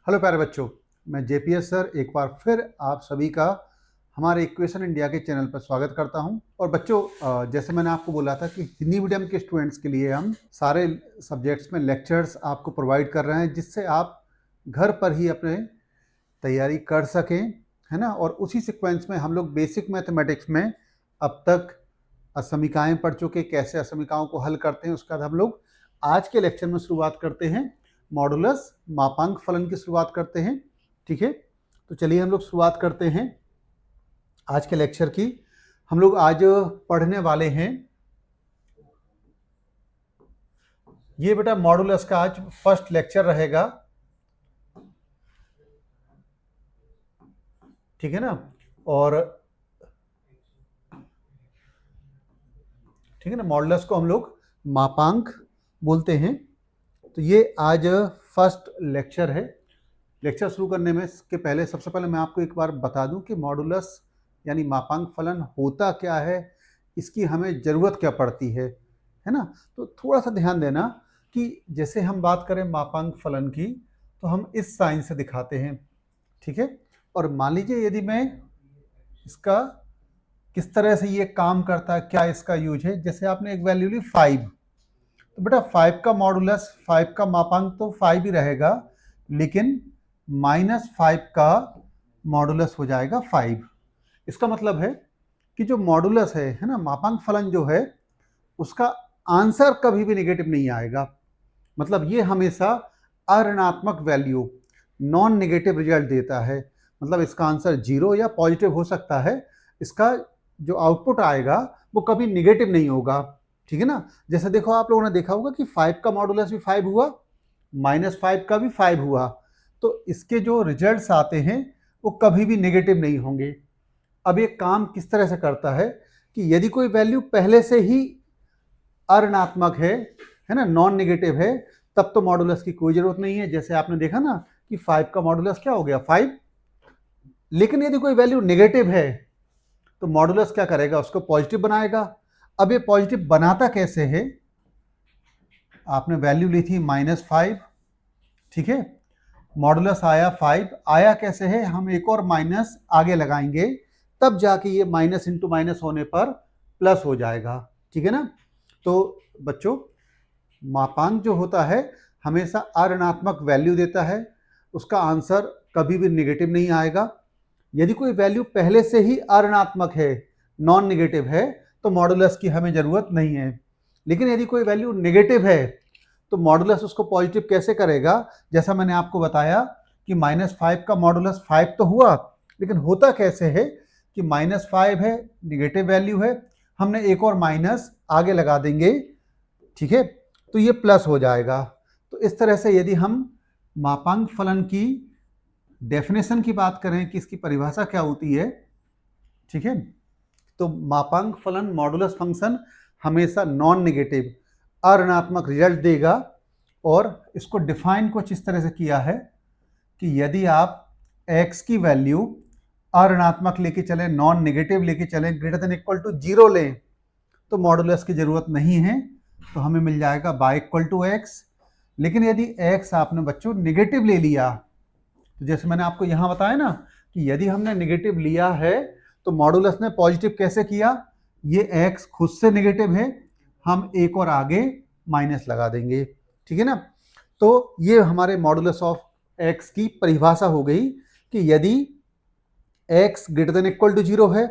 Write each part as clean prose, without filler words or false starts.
Hello प्यारे बच्चों, मैं जेपीएस सर एक बार फिर आप सभी का हमारे इक्वेशन इंडिया के चैनल पर स्वागत करता हूं। और बच्चों, जैसे मैंने आपको बोला था कि हिंदी मीडियम के स्टूडेंट्स के लिए हम सारे सब्जेक्ट्स में लेक्चर्स आपको प्रोवाइड कर रहे हैं, जिससे आप घर पर ही अपने तैयारी कर सकें, है ना। और उसी सिक्वेंस में हम लोग बेसिक मैथमेटिक्स में अब तक असमीकाएँ पढ़ चुके, कैसे असमीकाओं को हल करते हैं। उसके बाद हम लोग आज के लेक्चर में शुरुआत करते हैं, मॉडुलस मापांक फलन की शुरुआत करते हैं। ठीक है, तो चलिए हम लोग शुरुआत करते हैं आज के लेक्चर की। हम लोग आज पढ़ने वाले हैं, ये बेटा मॉडुलस का आज फर्स्ट लेक्चर रहेगा, ठीक है ना। और ठीक है ना, मॉडुलस को हम लोग मापांक बोलते हैं। तो ये आज फर्स्ट लेक्चर है। लेक्चर शुरू करने में के पहले सबसे पहले मैं आपको एक बार बता दूं कि मॉडुलस यानी मापांक फलन होता क्या है, इसकी हमें ज़रूरत क्या पड़ती है ना। तो थोड़ा सा ध्यान देना कि जैसे हम बात करें मापांक फलन की, तो हम इस साइन से दिखाते हैं, ठीक है। और मान लीजिए यदि मैं इसका किस तरह से ये काम करता है, क्या इसका यूज है। जैसे आपने एक वैल्यू ली 5, तो बेटा 5 का मॉडुलस, 5 का मापांक तो 5 ही रहेगा, लेकिन -5 का मॉडुलस हो जाएगा 5। इसका मतलब है कि जो मॉडुलस है ना, मापांक फलन जो है, उसका आंसर कभी भी नेगेटिव नहीं आएगा। मतलब ये हमेशा अऋणात्मक वैल्यू, नॉन नेगेटिव रिजल्ट देता है। मतलब इसका आंसर 0 या पॉजिटिव हो सकता है, इसका जो आउटपुट आएगा वो कभी नेगेटिव नहीं होगा, ठीक है ना। जैसे देखो, आप लोगों ने देखा होगा कि 5 का मॉडुलस भी 5 हुआ, -5 का भी 5 हुआ, तो इसके जो रिजल्ट्स आते हैं वो कभी भी नेगेटिव नहीं होंगे। अब ये काम किस तरह से करता है कि यदि कोई वैल्यू पहले से ही अऋणात्मक है ना, नॉन नेगेटिव है, तब तो मॉडुलस की कोई जरूरत नहीं है। जैसे आपने देखा ना कि 5 का मॉडुलस क्या हो गया, 5। लेकिन यदि कोई वैल्यू नेगेटिव है तो मॉडुलस क्या करेगा, उसको पॉजिटिव बनाएगा। अब ये पॉजिटिव बनाता कैसे है, आपने वैल्यू ली थी -5, ठीक है, मॉडुलस आया 5, आया कैसे है, हम एक और माइनस आगे लगाएंगे, तब जाके ये माइनस इंटू माइनस होने पर प्लस हो जाएगा, ठीक है ना। तो बच्चों, मापांक जो होता है हमेशा अऋणात्मक वैल्यू देता है, उसका आंसर कभी भी नेगेटिव नहीं आएगा। यदि कोई वैल्यू पहले से ही अऋणात्मक है, नॉन नेगेटिव है, तो मॉडुलस की हमें ज़रूरत नहीं है। लेकिन यदि कोई वैल्यू नेगेटिव है तो मॉडुलस उसको पॉजिटिव कैसे करेगा। जैसा मैंने आपको बताया कि -5 का मॉडुलस 5 तो हुआ, लेकिन होता कैसे है कि -5 है, नेगेटिव वैल्यू है, हमने एक और माइनस आगे लगा देंगे, ठीक है, तो ये प्लस हो जाएगा। तो इस तरह से यदि हम मापांक फलन की डेफिनेशन की बात करें कि इसकी परिभाषा क्या होती है, ठीक है, तो मापांक फलन मॉडुलस फंक्शन हमेशा नॉन नेगेटिव अऋणात्मक रिजल्ट देगा। और इसको डिफाइन कुछ इस तरह से किया है कि यदि आप x की वैल्यू अऋणात्मक लेके चलें, नॉन नेगेटिव लेके चलें, ग्रेटर देन इक्वल टू 0 लें, तो मॉडुलस की जरूरत नहीं है, तो हमें मिल जाएगा y इक्वल टू x। लेकिन यदि x आपने बच्चों नेगेटिव ले लिया, तो जैसे मैंने आपको यहां बताया ना कि यदि हमने नेगेटिव लिया है तो मॉडुलस ने पॉजिटिव कैसे किया, ये x खुद से नेगेटिव है, हम एक और आगे माइनस लगा देंगे, ठीक है ना। तो ये हमारे मॉडुलस ऑफ x की परिभाषा हो गई कि यदि x greater than equal to 0 है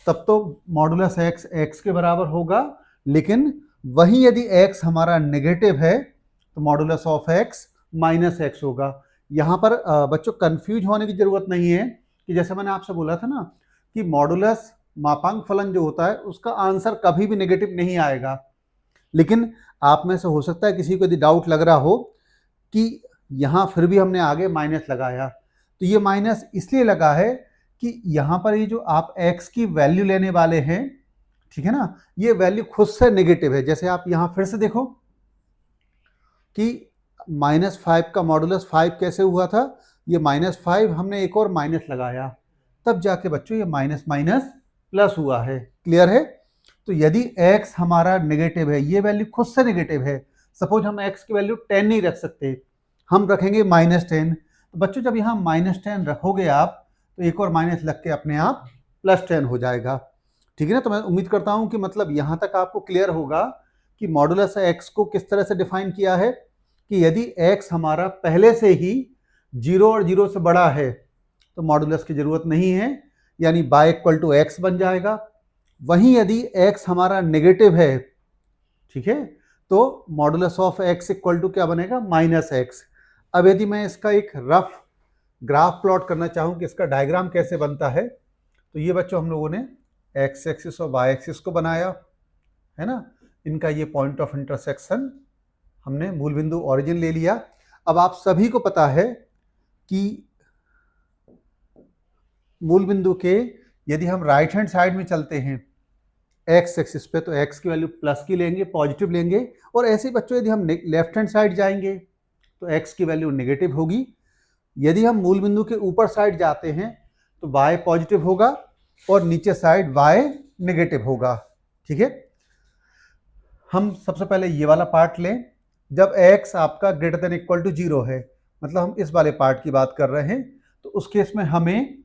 तब तो मॉडुलस x के बराबर होगा। लेकिन वहीं यदि x हमारा नेगेटिव है तो मॉडुलस ऑफ x -x होगा। यहाँ पर बच्चों कंफ्यूज होने की जरूरत नहीं है कि जैसे मैंने आपसे बोला था ना कि मॉडुलस मापांक फलन जो होता है उसका आंसर कभी भी नेगेटिव नहीं आएगा। लेकिन आप में से हो सकता है किसी को यदि डाउट लग रहा हो कि यहाँ फिर भी हमने आगे माइनस लगाया, तो ये माइनस इसलिए लगा है कि यहाँ पर ये जो आप x की वैल्यू लेने वाले हैं, ठीक है ना, ये वैल्यू खुद से नेगेटिव है। जैसे आप यहाँ फिर से देखो कि -5 का मॉडुलस 5 कैसे हुआ था, ये -5 हमने एक और माइनस लगाया, तब जाके बच्चों ये माइनस माइनस प्लस हुआ है। क्लियर है। तो यदि x हमारा नेगेटिव है, ये वैल्यू खुद से नेगेटिव है, सपोज हम x की वैल्यू 10 नहीं रख सकते, हम रखेंगे -10, तो बच्चों जब यहाँ -10 रखोगे आप तो एक और माइनस लग के अपने आप +10 हो जाएगा। ठीक है ना। तो मैं उम्मीद करता हूँ कि मतलब यहाँ तक आपको क्लियर होगा कि मॉडुलस x को किस तरह से डिफाइन किया है कि यदि x हमारा पहले से ही 0 और 0 से बड़ा है तो मॉडुलस की जरूरत नहीं है, यानी y = x बन जाएगा। वहीं यदि x हमारा नेगेटिव है, ठीक है, तो मॉडुलस ऑफ x = क्या बनेगा? -x। अब यदि मैं इसका एक रफ ग्राफ प्लॉट करना चाहूँ कि इसका डायग्राम कैसे बनता है, तो ये बच्चों हम लोगों ने x एक्सिस और y एक्सिस को बनाया है ना। इनका ये पॉइंट ऑफ इंटरसेक्शन हमने मूल बिंदु ओरिजिन ले लिया। अब आप सभी को पता है कि मूल बिंदु के यदि हम राइट हैंड साइड में चलते हैं x एक्सिस पे, तो x की वैल्यू प्लस की लेंगे, पॉजिटिव लेंगे, और ऐसे ही बच्चों यदि हम लेफ्ट हैंड साइड जाएंगे तो x की वैल्यू नेगेटिव होगी। यदि हम मूल बिंदु के ऊपर साइड जाते हैं तो y पॉजिटिव होगा और नीचे साइड y नेगेटिव होगा। ठीक है। हम सबसे पहले ये वाला पार्ट लें। जब x आपका > 0 है, मतलब हम इस वाले पार्ट की बात कर रहे हैं, तो उस केस में हमें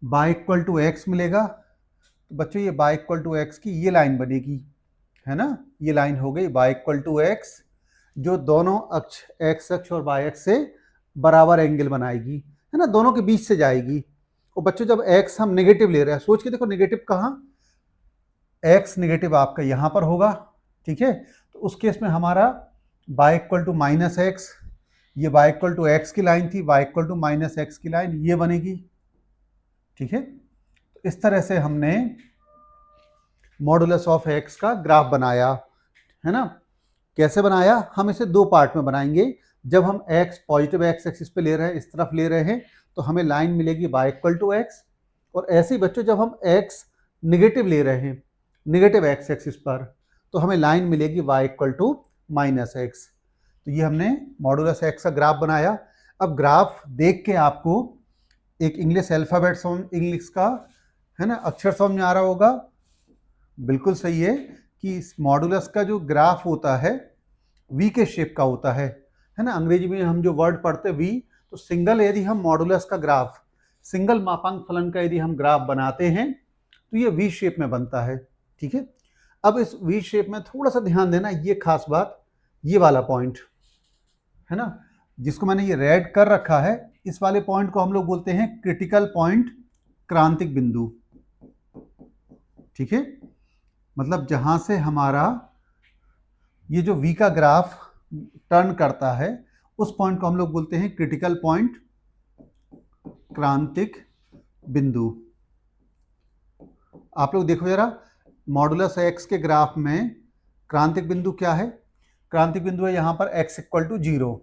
y = x मिलेगा। तो बच्चों ये y = x की ये लाइन बनेगी, है ना। ये लाइन हो गई y = x, जो दोनों अक्ष x अक्ष और y अक्ष से बराबर एंगल बनाएगी, है ना, दोनों के बीच से जाएगी। और बच्चों जब x हम नेगेटिव ले रहे हैं, सोच के देखो नेगेटिव कहाँ, x नेगेटिव आपका यहाँ पर होगा। ठीक है। तो उस केस में हमारा y = -x, ये y = x की लाइन थी, y = -x की लाइन ये बनेगी। ठीक है। तो इस तरह से हमने मॉडुलस ऑफ x का ग्राफ बनाया, है ना। कैसे बनाया? हम इसे दो पार्ट में बनाएंगे। जब हम x पॉजिटिव x एक्सिस पे ले रहे हैं, इस तरफ ले रहे हैं, तो हमें लाइन मिलेगी y = x, और ऐसे ही बच्चों जब हम x नेगेटिव ले रहे हैं, नेगेटिव x एक्सिस पर, तो हमें लाइन मिलेगी y = -x। तो ये हमने मॉडुलस x का ग्राफ बनाया। अब ग्राफ देख के आपको एक इंग्लिश अल्फाबेट इंग्लिश का, है ना, अक्षर समझ में आ रहा होगा। बिल्कुल सही है कि मॉडुलस का जो ग्राफ होता है वी के शेप का होता है ना। अंग्रेजी में हम जो वर्ड पढ़ते हैं वी, तो सिंगल यदि हम मॉडुलस का ग्राफ, सिंगल मापांक फलन का यदि हम ग्राफ बनाते हैं तो ये वी शेप में बनता है। ठीक है। अब इस वी शेप में थोड़ा सा ध्यान देना, ये खास बात, ये वाला पॉइंट है ना, जिसको मैंने ये रेड कर रखा है, इस वाले पॉइंट को हम लोग बोलते हैं क्रिटिकल पॉइंट, क्रांतिक बिंदु। ठीक है। मतलब जहां से हमारा ये जो वी का ग्राफ टर्न करता है, उस पॉइंट को हम लोग बोलते हैं क्रिटिकल पॉइंट, क्रांतिक बिंदु। आप लोग देखो जरा, मॉडुलस x के ग्राफ में क्रांतिक बिंदु क्या है? क्रांतिक बिंदु है यहाँ पर x = 0।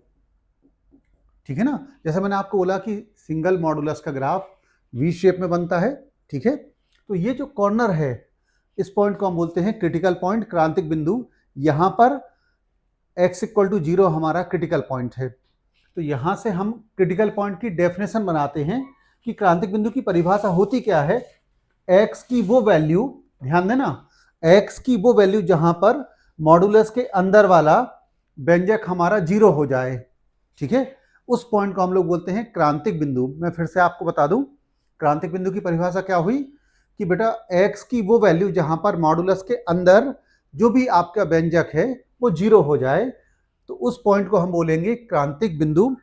ठीक है ना। जैसे मैंने आपको बोला कि सिंगल मॉडुलस का ग्राफ वी शेप में बनता है। ठीक है। तो ये जो कॉर्नर है, इस पॉइंट को हम बोलते हैं क्रिटिकल पॉइंट, क्रांतिक बिंदु। यहाँ पर x = 0 हमारा क्रिटिकल पॉइंट है। तो यहाँ से हम क्रिटिकल पॉइंट की डेफिनेशन बनाते हैं कि क्रांतिक बिंदु की परिभाषा होती क्या है। x की वो वैल्यू, ध्यान देना, x की वो वैल्यू जहां पर मॉडुलस के अंदर वाला व्यंजक हमारा 0 हो जाए। ठीक है। उस पॉइंट को हम लोग बोलते हैं क्रांतिक बिंदु। मैं फिर से आपको बता दूं, क्रांतिक बिंदु की परिभाषा क्या हुई कि बेटा x की वो वैल्यू जहां पर मॉडुलस के अंदर जो भी आपका व्यंजक है वो 0 हो जाए, तो उस पॉइंट को हम बोलेंगे क्रांतिक बिंदु।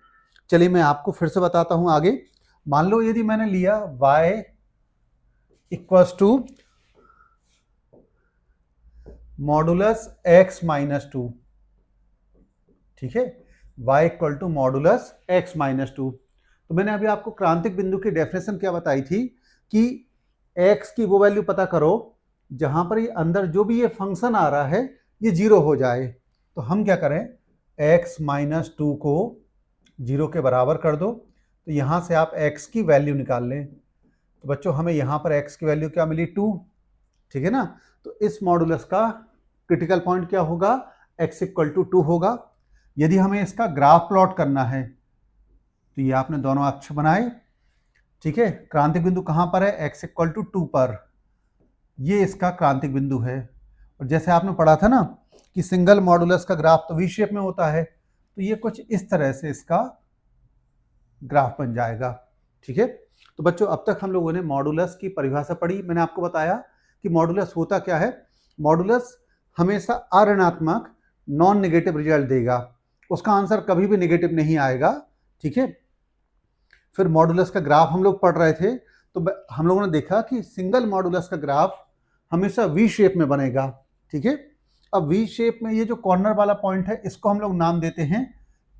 चलिए मैं आपको फिर से बताता हूं आगे। मान लो यदि मैंने लिया y = मॉडुलस x - 2। ठीक है। y = modulus x - 2। तो मैंने अभी आपको क्रांतिक बिंदु की डेफिनेशन क्या बताई थी कि x की वो वैल्यू पता करो जहां पर ये अंदर जो भी ये फंक्शन आ रहा है ये 0 हो जाए। तो हम क्या करें, x - 2 को 0 के बराबर कर दो। तो यहां से आप x की वैल्यू निकाल लें। तो बच्चों हमें यहाँ पर x की वैल्यू क्या मिली? 2। ठीक है ना। तो इस मॉडुलस का क्रिटिकल पॉइंट क्या होगा? x = 2 होगा। यदि हमें इसका ग्राफ प्लॉट करना है तो ये आपने दोनों अक्ष बनाए। ठीक है। क्रांतिक बिंदु कहाँ पर है? x = 2 पर। ये इसका क्रांतिक बिंदु है। और जैसे आपने पढ़ा था ना कि सिंगल मॉडुलस का ग्राफ तो वी शेप में होता है, तो ये कुछ इस तरह से इसका ग्राफ बन जाएगा। ठीक है, तो बच्चों अब तक हम लोगों ने मॉडुलस की परिभाषा पढ़ी। मैंने आपको बताया कि मॉडुलस होता क्या है। मॉडुलस हमेशा अऋणात्मक नॉन नेगेटिव रिजल्ट देगा, उसका आंसर कभी भी नेगेटिव नहीं आएगा। ठीक है, फिर मॉडुलस का ग्राफ हम लोग पढ़ रहे थे, तो हम लोगों ने देखा कि सिंगल मॉडुलस का ग्राफ हमेशा वी शेप में बनेगा। ठीक है, अब वी शेप में ये जो कॉर्नर वाला पॉइंट है इसको हम लोग नाम देते हैं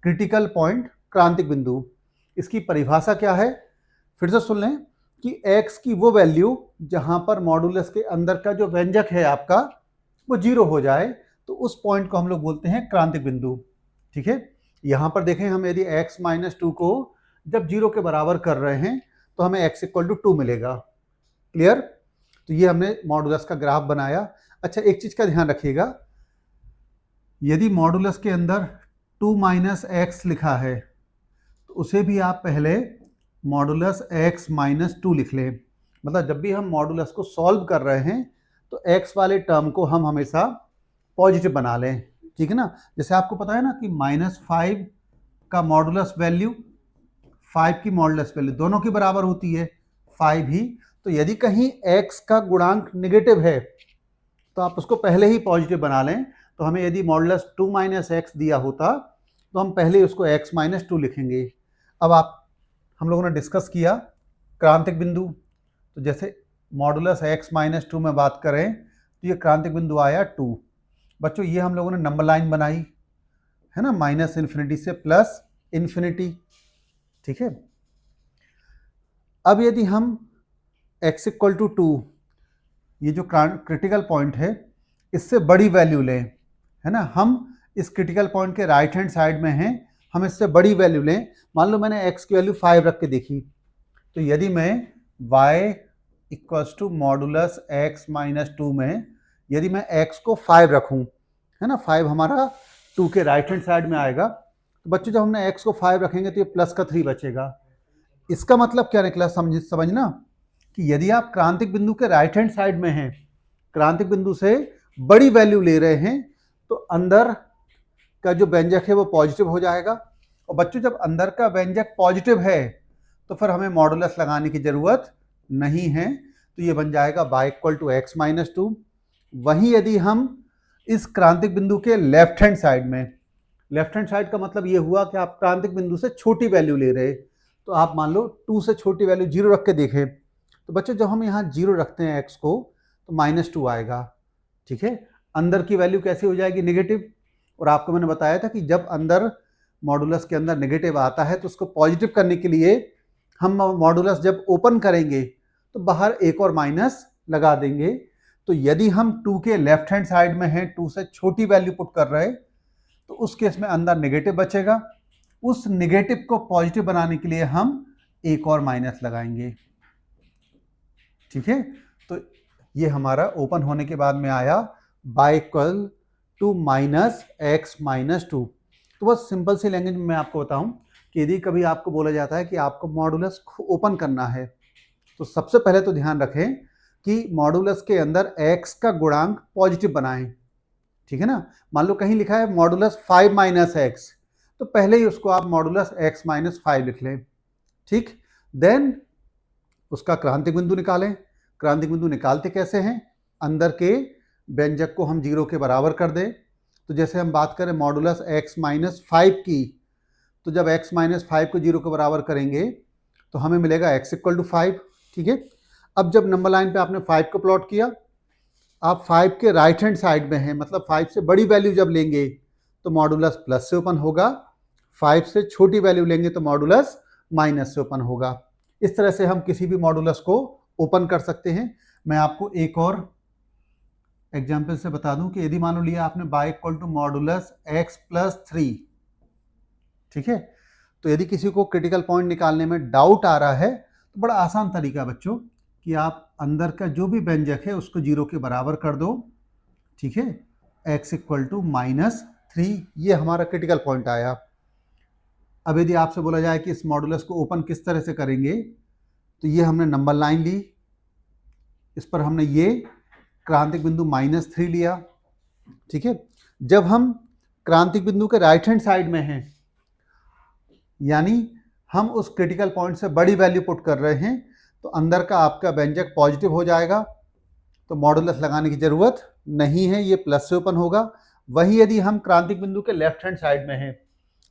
क्रिटिकल पॉइंट, क्रांतिक बिंदु। इसकी परिभाषा क्या है, फिर से सुन लें कि x की वो वैल्यू जहां पर मॉडुलस के अंदर का जो व्यंजक है आपका वो 0 हो जाए, तो उस पॉइंट को हम लोग बोलते हैं क्रांतिक बिंदु। ठीक है, यहां पर देखें हम यदि x - 2 को जब 0 के बराबर कर रहे हैं तो हमें x = 2 मिलेगा। क्लियर, तो ये हमने मॉडुलस का ग्राफ बनाया। अच्छा, एक चीज का ध्यान रखिएगा, यदि मॉडुलस के अंदर 2 - x लिखा है तो उसे भी आप पहले मॉडुलस x - 2 लिख लें। मतलब जब भी हम मॉडुलस को सॉल्व कर रहे हैं तो x वाले टर्म को हम हमेशा पॉजिटिव बना लें। ठीक है ना, जैसे आपको पता है ना कि -5 का मॉडुलस वैल्यू 5 की मॉडुलस वैल्यू दोनों की बराबर होती है 5 ही। तो यदि कहीं x का गुणांक नेगेटिव है तो आप उसको पहले ही पॉजिटिव बना लें। तो हमें यदि मॉडुलस 2 - x दिया होता तो हम पहले उसको x - 2 लिखेंगे। अब हम लोगों ने डिस्कस किया क्रांतिक बिंदु, तो जैसे मॉडुलस x - 2 में बात करें तो ये क्रांतिक बिंदु आया 2। बच्चों ये हम लोगों ने नंबर लाइन बनाई है ना, -∞ से +∞। ठीक है, अब यदि हम x = 2, ये जो क्रिटिकल पॉइंट है इससे बड़ी वैल्यू लें, है ना, हम इस क्रिटिकल पॉइंट के राइट हैंड साइड में हैं, हम इससे बड़ी वैल्यू लें। मान लो मैंने x की वैल्यू 5 रख के देखी, तो यदि मैं y = मॉडुलस x - 2 में यदि मैं x को 5 रखूं, है ना, 5 हमारा 2 के राइट हैंड साइड में आएगा, तो बच्चों जब हमने x को 5 रखेंगे तो ये प्लस का 3 बचेगा। इसका मतलब क्या निकला, समझना कि यदि आप क्रांतिक बिंदु के राइट हैंड साइड में हैं, क्रांतिक बिंदु से बड़ी वैल्यू ले रहे हैं, तो अंदर का जो व्यंजक है वो पॉजिटिव हो जाएगा। और बच्चों जब अंदर का व्यंजक पॉजिटिव है तो फिर हमें मॉडुलस लगाने की जरूरत नहीं है, तो ये बन जाएगा y = x - 2। वहीं यदि हम इस क्रांतिक बिंदु के लेफ्ट हैंड साइड में, लेफ्ट हैंड साइड का मतलब ये हुआ कि आप क्रांतिक बिंदु से छोटी वैल्यू ले रहे, तो आप मान लो 2 से छोटी वैल्यू 0 रख के देखें, तो बच्चों जब हम यहाँ 0 रखते हैं x को तो -2 आएगा। ठीक है, अंदर की वैल्यू कैसी हो जाएगी, नेगेटिव। और आपको मैंने बताया था कि जब अंदर मॉडुलस के अंदर नेगेटिव आता है तो उसको पॉजिटिव करने के लिए हम मॉडुलस जब ओपन करेंगे तो बाहर एक और माइनस लगा देंगे। तो यदि हम 2 के लेफ्ट हैंड साइड में हैं, 2 से छोटी वैल्यू पुट कर रहे, तो उस केस में अंदर नेगेटिव बचेगा। उस नेगेटिव को पॉजिटिव बनाने के लिए हम एक और माइनस लगाएंगे। ठीक है, तो ये हमारा ओपन होने के बाद में आया y = -x - 2। तो बस सिंपल सी लैंग्वेज में मैं आपको बताऊं कि यदि कभी आपको बोला जाता है कि आपको मॉडुलस ओपन करना है, तो सबसे पहले तो ध्यान रखें कि मॉडुलस के अंदर x का गुणांक पॉजिटिव बनाएं। ठीक है ना, मान लो कहीं लिखा है मॉडुलस 5 - x, तो पहले ही उसको आप मॉडुलस x - 5 लिख लें। ठीक, देन उसका क्रांतिक बिंदु निकालें। क्रांतिक बिंदु निकालते कैसे हैं, अंदर के व्यंजक को हम 0 के बराबर कर दें। तो जैसे हम बात करें मॉडुलस x - 5 की, तो जब x - 5 को 0 के बराबर करेंगे तो हमें मिलेगा x = 5। ठीक है, अब जब नंबर लाइन पे आपने 5 को प्लॉट किया, आप 5 के राइट हैंड साइड में हैं, मतलब 5 से बड़ी वैल्यू जब लेंगे तो मॉडुलस प्लस से ओपन होगा, 5 से छोटी वैल्यू लेंगे तो मॉडुलस माइनस से ओपन होगा। इस तरह से हम किसी भी मॉडुलस को ओपन कर सकते हैं। मैं आपको एक और एग्जाम्पल से बता दूं कि यदि मान लो लिया आपने y = मॉडुलस x + 3। ठीक है, तो यदि किसी को क्रिटिकल पॉइंट निकालने में डाउट आ रहा है तो बड़ा आसान तरीका है बच्चों कि आप अंदर का जो भी व्यंजक है उसको 0 के बराबर कर दो। ठीक है, x = -3, ये हमारा क्रिटिकल पॉइंट आया। अब यदि आपसे बोला जाए कि इस मॉडुलस को ओपन किस तरह से करेंगे, तो ये हमने नंबर लाइन ली, इस पर हमने ये क्रांतिक बिंदु -3 लिया। ठीक है, जब हम क्रांतिक बिंदु के राइट हैंड साइड में हैं, यानी हम उस क्रिटिकल पॉइंट से बड़ी वैल्यू पुट कर रहे हैं तो अंदर का आपका व्यंजक पॉजिटिव हो जाएगा, तो मॉडुलस लगाने की जरूरत नहीं है, ये प्लस से ओपन होगा। वही यदि हम क्रांतिक बिंदु के लेफ्ट हैंड साइड में हैं,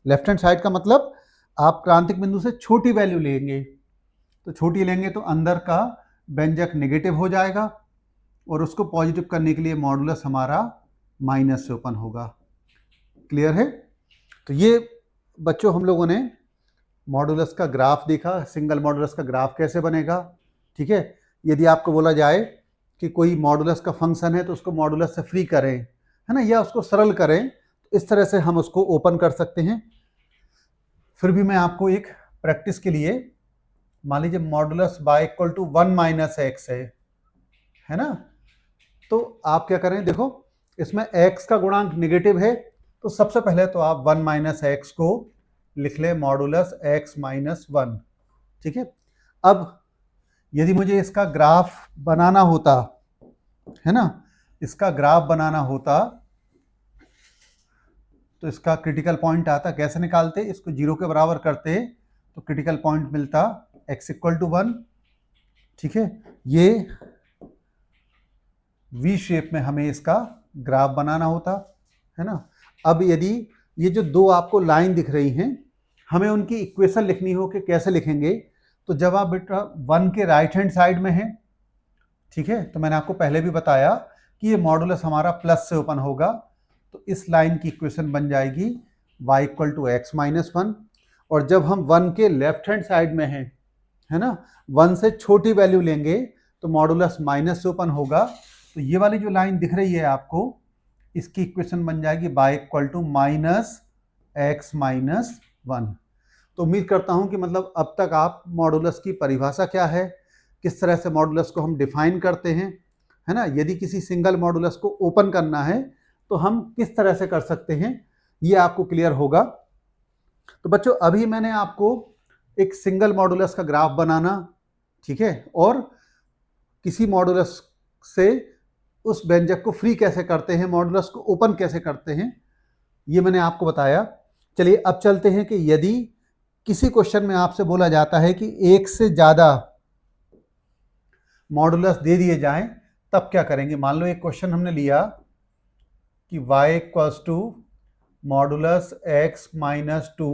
लेफ्ट हैंड साइड का मतलब आप क्रांतिक बिंदु से छोटी वैल्यू लेंगे, तो छोटी लेंगे तो अंदर का व्यंजक नेगेटिव हो जाएगा और उसको पॉजिटिव करने के लिए मॉडुलस हमारा माइनस से ओपन होगा। क्लियर है? तो ये बच्चों हम लोगों ने मॉडुलस का ग्राफ देखा, सिंगल मॉडुलस का ग्राफ कैसे बनेगा। ठीक है, यदि आपको बोला जाए कि कोई मॉडुलस का फंक्शन है तो उसको मॉडुलस से फ्री करें, है ना, या उसको सरल करें, तो इस तरह से हम उसको ओपन कर सकते हैं। फिर भी मैं आपको एक प्रैक्टिस के लिए, मान लीजिए modulus by equal to 1 minus x है ना, तो आप क्या करें, देखो इसमें x का गुणांक नेगेटिव है, तो सबसे पहले तो आप 1 माइनस एक्स को लिख लें मॉडुलस x माइनस 1। ठीक है, अब यदि मुझे इसका ग्राफ बनाना होता, है ना, इसका ग्राफ बनाना होता तो इसका क्रिटिकल पॉइंट आता, कैसे निकालते, इसको 0 के बराबर करते तो क्रिटिकल पॉइंट मिलता x इक्वल टू 1। ठीक है, ये वी शेप में हमें इसका ग्राफ बनाना होता, है ना। अब यदि ये जो दो आपको लाइन दिख रही हैं, हमें उनकी इक्वेशन लिखनी हो कि कैसे लिखेंगे, तो जब आप बेटा 1 के राइट हैंड साइड में है, ठीक है, तो मैंने आपको पहले भी बताया कि ये मॉडुलस हमारा प्लस से ओपन होगा, तो इस लाइन की इक्वेशन बन जाएगी y equal to x minus 1। और जब हम 1 के लेफ्ट हैंड साइड में हैं, है ना, 1 से छोटी वैल्यू लेंगे तो मॉडुलस माइनस से ओपन होगा, तो ये वाली जो लाइन दिख रही है आपको, इसकी इक्वेशन बन जाएगी y equal to minus x minus 1। तो उम्मीद करता हूं कि मतलब अब तक आप मॉडुलस की परिभाषा क्या है, किस तरह से मॉडुलस को हम डिफाइन करते हैं, है ना, यदि किसी सिंगल मॉडुलस को ओपन करना है तो हम किस तरह से कर सकते हैं, ये आपको क्लियर होगा। तो बच्चों अभी मैंने आपको एक सिंगल मॉडुलस का ग्राफ बनाना, ठीक है, और किसी मॉडुलस से उस व्यंजक को फ्री कैसे करते हैं, मॉडुलस को ओपन कैसे करते हैं, ये मैंने आपको बताया। चलिए अब चलते हैं कि यदि किसी क्वेश्चन में आपसे बोला जाता है कि एक से ज्यादा मॉडुलस दे दिए जाएं, तब क्या करेंगे। मान लो एक क्वेश्चन हमने लिया कि y equals to modulus x minus 2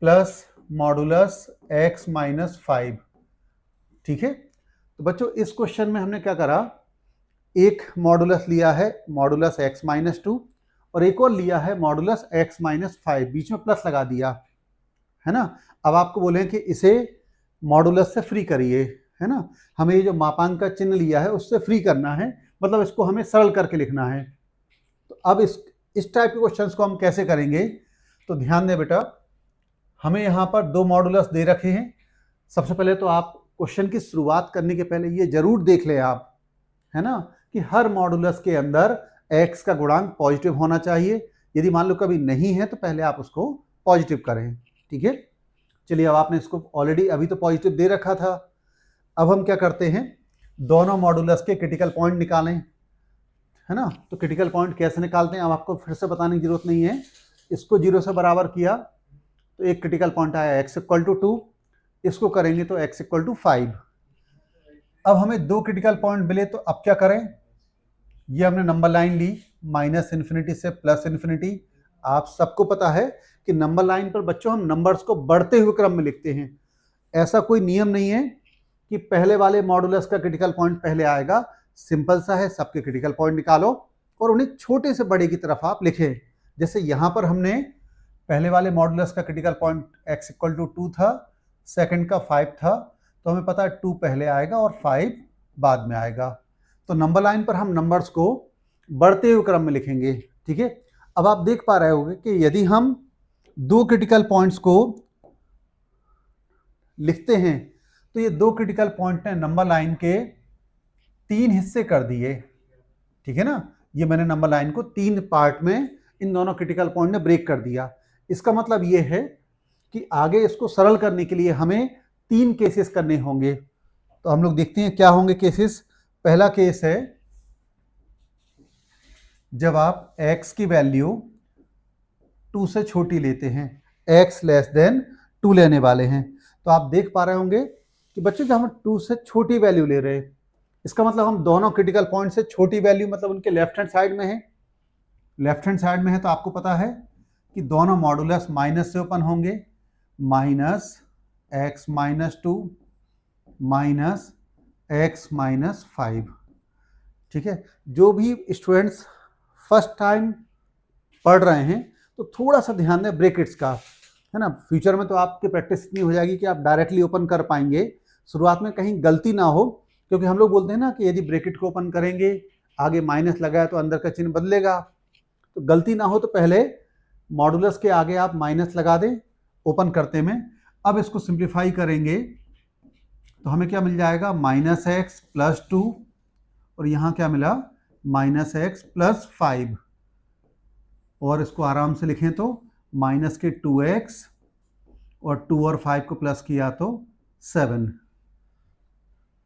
plus modulus x minus 5। ठीक है, तो बच्चों इस क्वेश्चन में हमने क्या करा, एक मॉडुलस लिया है मॉडुलस x माइनस 2 और एक और लिया है मॉडुलस x माइनस 5, बीच में प्लस लगा दिया, है ना। अब आपको बोले कि इसे मॉडुलस से फ्री करिए, है ना, हमें ये जो मापांक का चिन्ह लिया है उससे फ्री करना है, मतलब इसको हमें सरल करके लिखना है। तो अब इस टाइप के क्वेश्चंस को हम कैसे करेंगे, तो ध्यान दें बेटा, हमें यहाँ पर दो मॉडुलस दे रखे हैं। सबसे पहले तो आप क्वेश्चन की शुरुआत करने के पहले ये जरूर देख लें आप, है ना, कि हर मॉडुलस के अंदर x का गुणांक पॉजिटिव होना चाहिए। यदि मान लो कभी नहीं है तो पहले आप उसको पॉजिटिव करें। ठीक है, चलिए अब आपने इसको ऑलरेडी अभी तो पॉजिटिव दे रखा था। अब हम क्या करते हैं, दोनों मॉडुलस के क्रिटिकल पॉइंट निकालें, है ना। तो क्रिटिकल पॉइंट कैसे निकालते हैं अब आपको फिर से बताने की जरूरत नहीं है। इसको 0 से बराबर किया तो एक क्रिटिकल पॉइंट आया x इक्वल टू 2, इसको करेंगे तो x इक्वल टू 5। अब हमें दो क्रिटिकल पॉइंट मिले, तो अब क्या करें, ये हमने नंबर लाइन ली माइनस इन्फिनिटी से प्लस इन्फिनिटी। आप सबको पता है कि नंबर लाइन पर बच्चों हम नंबर्स को बढ़ते हुए क्रम में लिखते हैं। ऐसा कोई नियम नहीं है कि पहले वाले मॉडुलस का क्रिटिकल पॉइंट पहले आएगा, सिंपल सा है, सबके क्रिटिकल पॉइंट निकालो और उन्हें छोटे से बड़े की तरफ आप लिखें। जैसे यहाँ पर हमने पहले वाले मॉडुलस का critical point x equal to 2 था, सेकंड का 5 था, तो हमें पता है 2 पहले आएगा और 5 बाद में आएगा। तो नंबर लाइन पर हम नंबर्स को बढ़ते हुए क्रम में लिखेंगे। ठीक है, अब आप देख पा रहे होंगे कि यदि हम दो क्रिटिकल पॉइंट्स को लिखते हैं तो ये दो क्रिटिकल पॉइंट ने नंबर लाइन के 3 हिस्से कर दिए। ठीक है ना, ये मैंने नंबर लाइन को 3 पार्ट में इन दोनों क्रिटिकल पॉइंट ने ब्रेक कर दिया। इसका मतलब ये है कि आगे इसको सरल करने के लिए हमें 3 केसेस करने होंगे। तो हम लोग देखते हैं क्या होंगे केसेस। पहला केस है जब आप x की वैल्यू 2 से छोटी लेते हैं, x लेस देन 2 लेने वाले हैं। तो आप देख पा रहे होंगे कि बच्चों जब हम 2 से छोटी वैल्यू ले रहे हैं, इसका मतलब हम दोनों क्रिटिकल पॉइंट से छोटी वैल्यू मतलब उनके लेफ्ट हैंड साइड में है। लेफ्ट हैंड साइड में है तो आपको पता है कि दोनों मॉडुलस माइनस से ओपन होंगे, minus x minus 2 minus x minus 5। ठीक है, जो भी स्टूडेंट्स फर्स्ट टाइम पढ़ रहे हैं तो थोड़ा सा ध्यान दें ब्रैकेट्स का, है ना। फ्यूचर में तो आपकी प्रैक्टिस इतनी हो जाएगी कि आप डायरेक्टली ओपन कर पाएंगे। शुरुआत में कहीं गलती ना हो, क्योंकि हम लोग बोलते हैं ना कि यदि ब्रैकेट को ओपन करेंगे आगे माइनस लगाया तो अंदर का चिन्ह बदलेगा, तो गलती ना हो तो पहले मॉडुलस के आगे आप माइनस लगा दें ओपन करते में। अब इसको सिंप्लीफाई करेंगे तो हमें क्या मिल जाएगा, माइनस एक्स प्लस 2 और यहाँ क्या मिला, माइनस एक्स प्लस 5। और इसको आराम से लिखें तो माइनस के 2x और 2 और 5 को प्लस किया तो 7,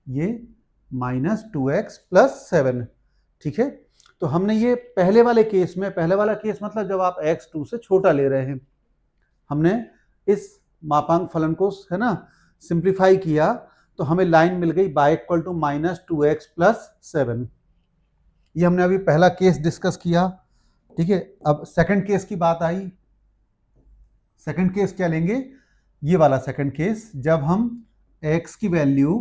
ये माइनस 2x प्लस 7। ठीक है, तो हमने ये पहले वाले केस में, पहले वाला केस मतलब जब आप x 2 से छोटा ले रहे हैं, हमने इस मापांक फलन को, है ना, सिंप्लीफाई किया तो हमें लाइन मिल गई y equal to minus 2x plus 7। ये हमने अभी पहला केस डिस्कस किया। ठीक है, अब सेकंड केस की बात आई। सेकंड केस क्या लेंगे, ये वाला सेकंड केस, जब हम x की value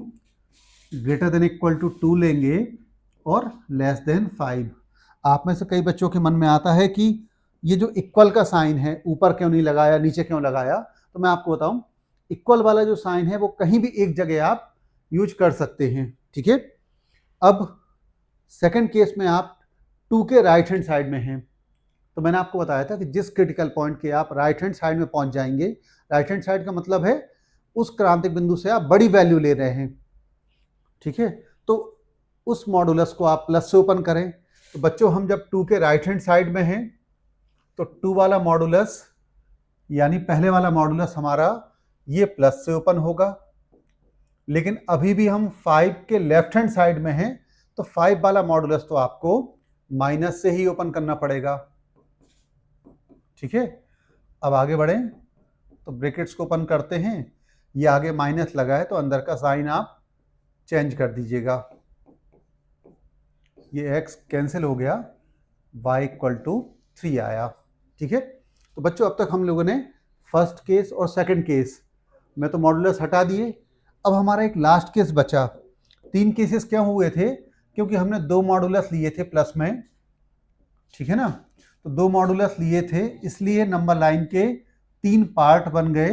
greater than equal to 2 लेंगे और लेस देन 5। आप में से कई बच्चों के मन में आता है कि ये जो इक्वल का साइन है ऊपर क्यों नहीं लगाया, नीचे क्यों लगाया। तो मैं आपको बताऊं, इक्वल वाला जो साइन है वो कहीं भी एक जगह आप यूज कर सकते हैं। ठीक है, अब सेकंड केस में आप 2 के राइट हैंड साइड में हैं, तो मैंने आपको बताया था कि जिस क्रिटिकल पॉइंट के आप राइट हैंड साइड में पहुंच जाएंगे, राइट हैंड साइड का मतलब है उस क्रांतिक बिंदु से आप बड़ी वैल्यू ले रहे हैं। ठीक है, तो उस मॉडुलस को आप प्लस से ओपन करें। तो बच्चों हम जब 2 के राइट हैंड साइड में हैं तो 2 वाला मॉडुलस यानी पहले वाला मॉडुलस हमारा ये प्लस से ओपन होगा, लेकिन अभी भी हम 5 के लेफ्ट हैंड साइड में हैं तो 5 वाला मॉडुलस तो आपको माइनस से ही ओपन करना पड़ेगा। ठीक है, अब आगे बढ़ें तो ब्रैकेट्स को ओपन करते हैं, ये आगे माइनस लगा है तो अंदर का साइन आप चेंज कर दीजिएगा, ये x कैंसिल हो गया, y इक्वल टू 3 आया। ठीक है, तो बच्चों अब तक हम लोगों ने फर्स्ट केस और सेकंड केस में तो मॉडुलस हटा दिए। अब हमारा एक लास्ट केस बचा। 3 केसेस क्या हुए थे, क्योंकि हमने 2 मॉडुलस लिए थे प्लस में, ठीक है ना, तो 2 मॉडुलस लिए थे इसलिए नंबर लाइन के 3 पार्ट बन गए,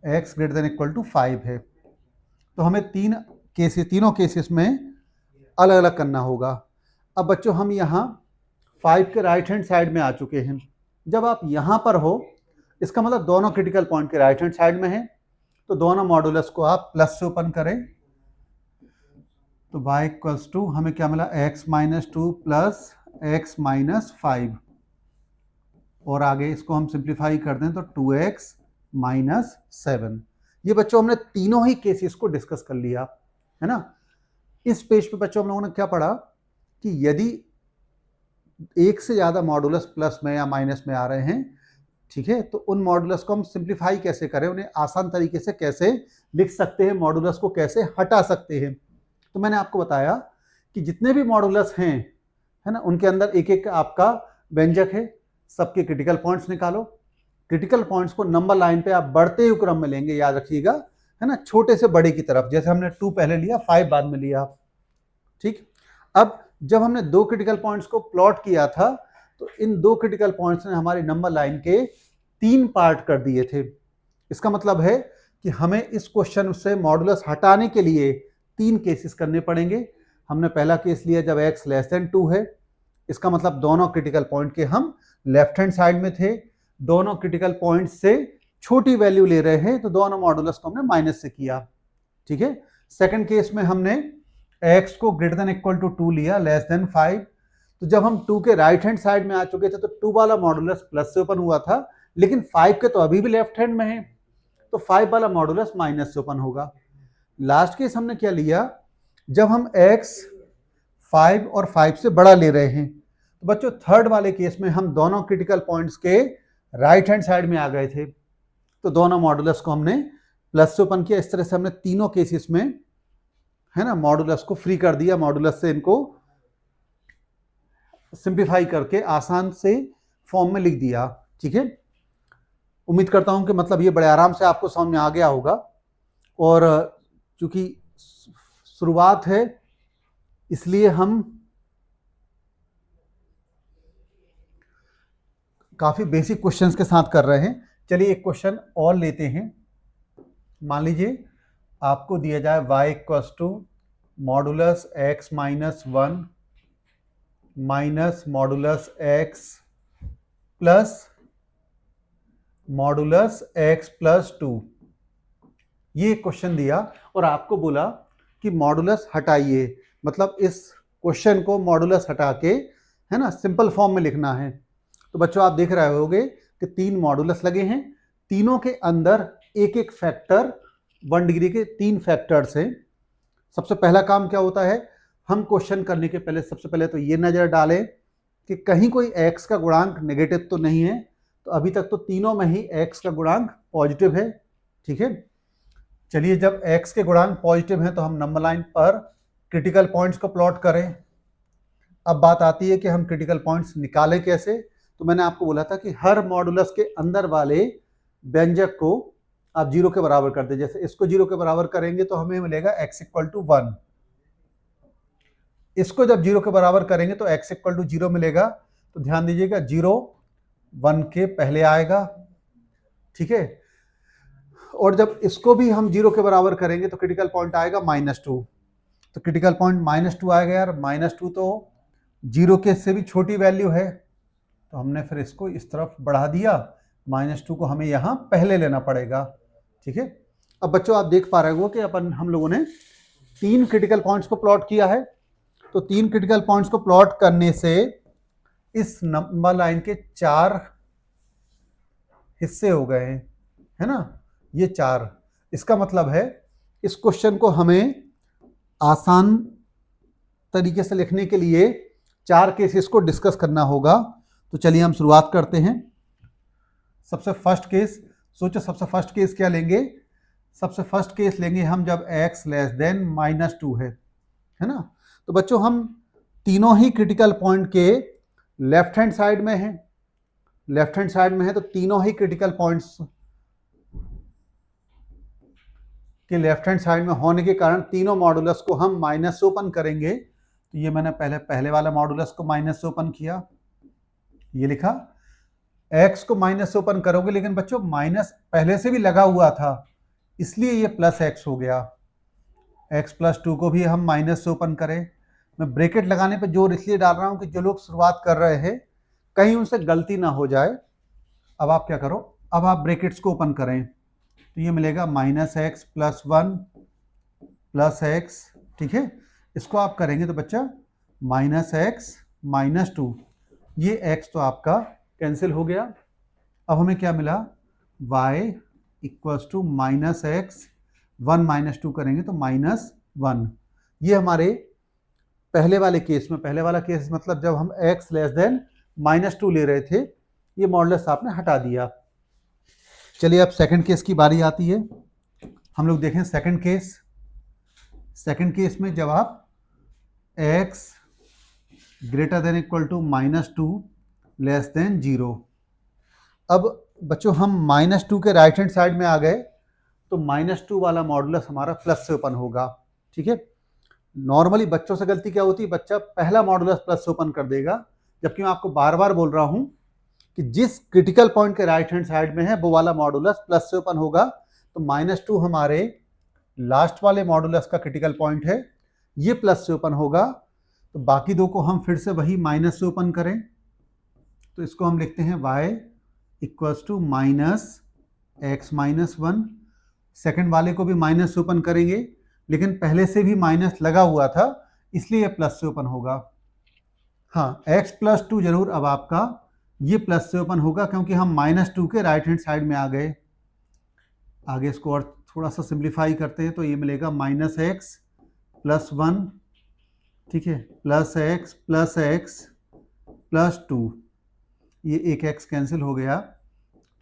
x greater than equal to 5 है। तो हमें तीनों केसेस में अलग अलग करना होगा। अब बच्चों हम यहाँ 5 के राइट हैंड साइड में आ चुके हैं। जब आप यहाँ पर हो इसका मतलब दोनों क्रिटिकल पॉइंट के राइट हैंड साइड में है, तो दोनों मॉडुलस को आप प्लस से ओपन करें तो y इक्वल्स टू हमें क्या मिला, x minus 2 plus x minus 5, और आगे इसको हम सिंप्लीफाई कर दें तो 2x माइनस 7। ये बच्चों हमने तीनों ही केसेस को डिस्कस कर लिया, है ना। इस पेज पे बच्चों हम लोगों ने क्या पढ़ा कि यदि एक से ज़्यादा मॉडुलस प्लस में या माइनस में आ रहे हैं, ठीक है, तो उन मॉडुलस को हम सिंप्लीफाई कैसे करें, उन्हें आसान तरीके से कैसे लिख सकते हैं, मॉडुलस को कैसे हटा सकते हैं। तो मैंने आपको बताया कि जितने भी मॉडुलस हैं, है ना, उनके अंदर एक एक आपका व्यंजक है, सबके क्रिटिकल पॉइंट्स निकालो। क्रिटिकल पॉइंट्स को नंबर लाइन पे आप बढ़ते हुए क्रम में लेंगे, याद रखिएगा, है ना, छोटे से बड़े की तरफ, जैसे हमने 2 पहले लिया, 5 बाद में लिया। ठीक, अब जब हमने 2 क्रिटिकल पॉइंट्स को प्लॉट किया था तो इन 2 क्रिटिकल पॉइंट्स ने हमारी नंबर लाइन के 3 पार्ट कर दिए थे। इसका मतलब है कि हमें इस क्वेश्चन से मॉडुलस हटाने के लिए 3 केसेस करने पड़ेंगे। हमने पहला केस लिया जब x लेस देन 2 है, इसका मतलब दोनों क्रिटिकल पॉइंट के हम लेफ्ट हैंड साइड में थे, दोनों क्रिटिकल पॉइंट से छोटी वैल्यू ले रहे हैं तो दोनों मॉडुलस को हमने माइनस से किया। ठीक है, सेकंड केस में हमने x को ग्रेटर देन इक्वल टू 2 लिया, लेस देन 5। तो जब हम 2 के राइट हैंड साइड में आ चुके थे तो 2 वाला मॉडुलस प्लस से ओपन हुआ था, लेकिन 5 के तो अभी भी लेफ्ट हैंड में है, तो 5 वाला मॉडुलस माइनस से ओपन होगा। लास्ट केस हमने क्या लिया, जब हम x 5 और 5 से बड़ा ले रहे हैं, तो बच्चों थर्ड वाले केस में हम दोनों क्रिटिकल पॉइंट्स के राइट हैंड साइड में आ गए थे, तो दोनों मॉडुलस को हमने प्लस से ओपन किया। इस तरह से हमने तीनों केसेस में, है ना, मॉडुलस को फ्री कर दिया, मॉडुलस से इनको सिंप्लीफाई करके आसान से फॉर्म में लिख दिया। ठीक है, उम्मीद करता हूं कि मतलब ये बड़े आराम से आपको समझ में आ गया होगा। और चूंकि शुरुआत है इसलिए हम काफी बेसिक क्वेश्चंस के साथ कर रहे हैं। चलिए एक क्वेश्चन और लेते हैं। मान लीजिए आपको दिया जाए y equals to modulus x minus 1 minus modulus x plus modulus x plus 2। ये क्वेश्चन दिया और आपको बोला कि मॉडुलस हटाइए, मतलब इस क्वेश्चन को मॉडुलस हटा के, है ना, सिंपल फॉर्म में लिखना है। तो बच्चों आप देख रहे होगे कि 3 मॉडुलस लगे हैं, तीनों के अंदर एक एक फैक्टर 1 डिग्री के 3 फैक्टर्स हैं। सबसे पहला काम क्या होता है, हम क्वेश्चन करने के पहले सबसे पहले तो ये नज़र डालें कि कहीं कोई x का गुणांक नेगेटिव तो नहीं है। तो अभी तक तो तीनों में ही x का गुणांक पॉजिटिव है। ठीक है, चलिए जब x के गुणांक पॉजिटिव हैं तो हम नंबर लाइन पर क्रिटिकल पॉइंट्स को प्लॉट करें। अब बात आती है कि हम क्रिटिकल पॉइंट्स निकालें कैसे। तो मैंने आपको बोला था कि हर मॉडुलस के अंदर वाले व्यंजक को आप 0 के बराबर कर दे। जैसे इसको 0 के बराबर करेंगे तो हमें मिलेगा x इक्वल टू 1। इसको जब 0 के बराबर करेंगे तो x इक्वल टू 0 मिलेगा। तो ध्यान दीजिएगा 0 1 के पहले आएगा। ठीक है, और जब इसको भी हम 0 के बराबर करेंगे तो क्रिटिकल पॉइंट आएगा -2। तो क्रिटिकल पॉइंट -2 आएगा यार। -2 तो 0 के से भी छोटी वैल्यू है, तो हमने फिर इसको इस तरफ बढ़ा दिया। -2 को हमें यहाँ पहले लेना पड़ेगा। ठीक है, अब बच्चों आप देख पा रहे हो कि हम लोगों ने 3 क्रिटिकल पॉइंट्स को प्लॉट किया है। तो 3 क्रिटिकल पॉइंट्स को प्लॉट करने से इस नंबर लाइन के 4 हिस्से हो गए हैं, है ना, ये 4। इसका मतलब है इस क्वेश्चन को हमें आसान तरीके से लिखने के लिए 4 केसेस को डिस्कस करना होगा। तो चलिए हम शुरुआत करते हैं। सबसे फर्स्ट केस, सोचो सबसे फर्स्ट केस क्या लेंगे। सबसे फर्स्ट केस लेंगे हम जब x लेस देन -2 है ना। तो बच्चों हम तीनों ही क्रिटिकल पॉइंट के लेफ्ट हैंड साइड में हैं, लेफ्ट हैंड साइड में है। तो तीनों ही क्रिटिकल पॉइंट्स के लेफ्ट हैंड साइड में होने के कारण तीनों मॉडुलस को हम माइनस से ओपन करेंगे। तो ये मैंने पहले वाला मॉडुलस को माइनस से ओपन किया, ये लिखा। x को माइनस से ओपन करोगे, लेकिन बच्चों माइनस पहले से भी लगा हुआ था इसलिए ये प्लस x हो गया। x प्लस 2 को भी हम माइनस से ओपन करें। मैं ब्रैकेट लगाने पे जोर इसलिए डाल रहा हूं कि जो लोग शुरुआत कर रहे हैं कहीं उनसे गलती ना हो जाए। अब आप क्या करो, अब आप ब्रैकेट्स को ओपन करें तो ये मिलेगा -x प्लस 1 प्लस x। ठीक है, इसको आप करेंगे तो बच्चा -x -2, ये x तो आपका कैंसिल हो गया। अब हमें क्या मिला, y इक्वल्स टू -x 1 -2 करेंगे तो -1। ये हमारे पहले वाले केस में, पहले वाला केस मतलब जब हम x लेस देन -2 ले रहे थे, ये मॉडुलस आपने हटा दिया। चलिए अब सेकंड केस की बारी आती है। हम लोग देखें सेकंड केस। सेकंड केस में जब आप x greater than equal to -2 less than 0। अब बच्चों हम -2 के राइट हैंड साइड में आ गए तो -2 वाला मॉडुलस हमारा प्लस से ओपन होगा। ठीक है, नॉर्मली बच्चों से गलती क्या होती है, बच्चा पहला मॉडुलस प्लस से ओपन कर देगा, जबकि मैं आपको बार बार बोल रहा हूं कि जिस क्रिटिकल पॉइंट के राइट हैंड साइड में है वो वाला मॉडुलस प्लस से ओपन होगा। तो -2 हमारे लास्ट वाले मॉडुलस का क्रिटिकल पॉइंट है, ये प्लस से ओपन होगा। तो बाकी दो को हम फिर से वही माइनस से ओपन करें तो इसको हम लिखते हैं y equals to -x -1। Second वाले को भी माइनस से ओपन करेंगे, लेकिन पहले से भी माइनस लगा हुआ था इसलिए ये प्लस से ओपन होगा। हाँ, x प्लस 2 जरूर अब आपका ये प्लस से ओपन होगा क्योंकि हम -2 के राइट हैंड साइड में आ गए। आगे इसको और थोड़ा सा सिंप्लीफाई करते हैं तो ये मिलेगा -x प्लस 1, ठीक है, प्लस x प्लस 2। ये एक x कैंसिल हो गया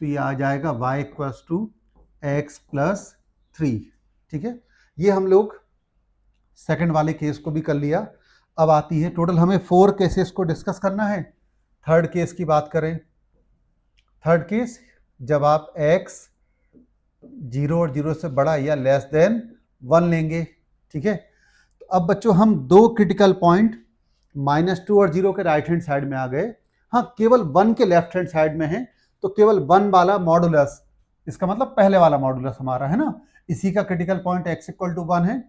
तो ये आ जाएगा y equals to x plus 3। ठीक है, ये हम लोग सेकंड वाले केस को भी कर लिया। अब आती है टोटल हमें 4 केसेस को डिस्कस करना है। थर्ड केस की बात करें, थर्ड केस जब आप x 0 और 0 से बड़ा या लेस देन 1 लेंगे। ठीक है, तो अब बच्चों हम दो क्रिटिकल पॉइंट -2 और 0 के राइट हैंड साइड में आ गए। हाँ, केवल 1 के लेफ्ट हैंड साइड में है, तो केवल 1 वाला मॉडुलस, इसका मतलब पहले वाला मॉडुलस हमारा है ना, इसी का critical point x equal to 1 है।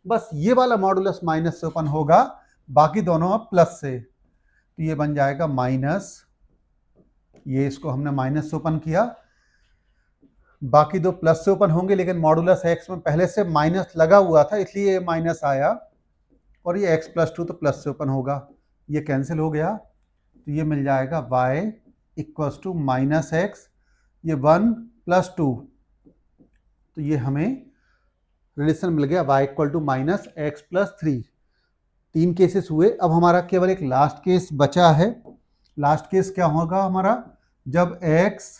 बस ये वाला मॉडुलस माइनस से ओपन होगा, बाकी दोनों अब प्लस से। तो ये बन जाएगा माइनस, ये इसको हमने माइनस से ओपन किया, बाकी दो प्लस से ओपन होंगे, लेकिन मॉडुलस x में पहले से माइनस लगा हुआ था इसलिए ये माइनस आया, और ये x प्लस 2 तो प्लस से ओपन होगा, ये कैंसिल हो गया। तो ये मिल जाएगा y equals to minus x, ये 1 प्लस 2, तो ये हमें रिलेशन मिल गया y equal to minus x plus 3। 3 cases हुए, अब हमारा केवल एक लास्ट केस बचा है। लास्ट केस क्या होगा हमारा, जब x